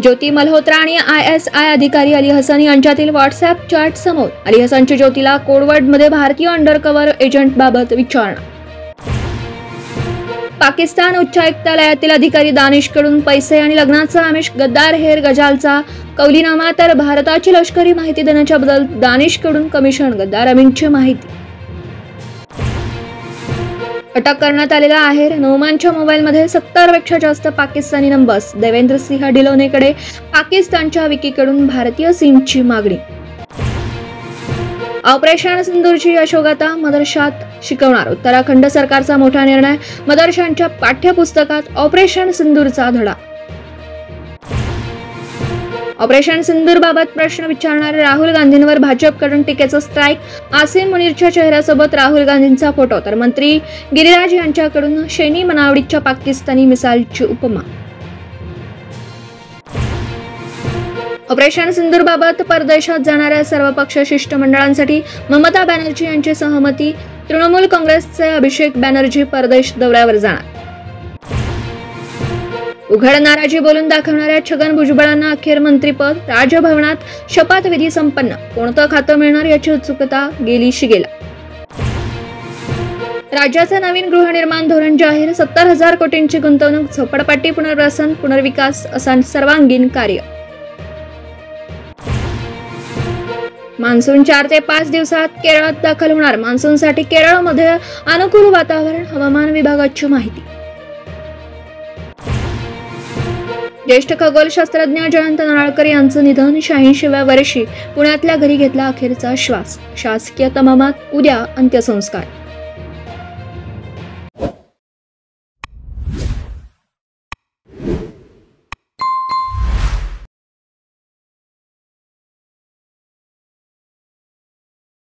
ज्योती मल्होत्रा आणि ISI अधिकारी अली हसन यांच्यातील व्हॉट्सअप चॅट समोर. अली हसनची ज्योतीला कोडवर्डमध्ये भारतीय अंडरकव्हर एजंटबाबत विचारणा. पाकिस्तान उच्चायुक्तालयातील अधिकारी दानिशकडून पैसे आणि लग्नाचा आमिष. गद्दार हेर गजालचा कौलीनामा. तर भारताची लष्करी माहिती देण्याच्या बदल दानिशकडून कमिशन. गद्दार अमीनची माहिती. अटक करण्यात आलेला आहेर नोमानच्या मोबाईलमध्ये 70 पेक्षा जास्त पाकिस्तानी नंबर्स. देवेंद्र सिंह डिलोनेकडे पाकिस्तानच्या विकीकडून भारतीय सिमची मागणी. ऑपरेशन सिंदूरची यशोगाथा मदरशात शिकवणार. उत्तराखंड सरकारचा मोठा निर्णय. मदरशांच्या पाठ्यपुस्तकात ऑपरेशन सिंदूरचा धडा. ऑपरेशन सिंदूरबाबत प्रश्न विचारणारे राहुल गांधींवर भाजपकडून टीकेचं स्ट्राईक. आसिम मुनीरच्या चेहऱ्यासोबत राहुल गांधींचा फोटो. तर मंत्री गिरिराज यांच्याकडून शैनी मनावडीच्या पाकिस्तानी मिसाईलची उपमा. ऑपरेशन सिंदूरबाबत परदेशात जाणाऱ्या सर्वपक्ष शिष्टमंडळांसाठी ममता बॅनर्जी यांची सहमती. तृणमूल काँग्रेसचे अभिषेक बॅनर्जी परदेश दौऱ्यावर जाणार. उघड नाराजी बोलून दाखवणाऱ्या छगन भुजबळांना अखेर मंत्रिपद. राजभवनात शपथविधी संपन्न. कोणतं खातं मिळणार याची उत्सुकता गेली शिगेला. राज्याचे नवीन गृहनिर्माण धोरण जाहीर. 70,000 कोटींची गुंतवणूक. झोपडपट्टी पुनर्वसन पुनर्विकास असा सर्वांगीण कार्य. मान्सून 4 ते 5 दिवसात केरळात दाखल होणार. मान्सूनसाठी केरळमध्ये अनुकूल वातावरण. हवामान विभागाची माहिती. ज्येष्ठ खगोलशास्त्रज्ञ जयंत नारळकर यांचं निधन. 86व्या वर्षी पुण्यातल्या घरी घेतला अखेरचा श्वास. शासकीय इतमामात उद्या अंत्यसंस्कार.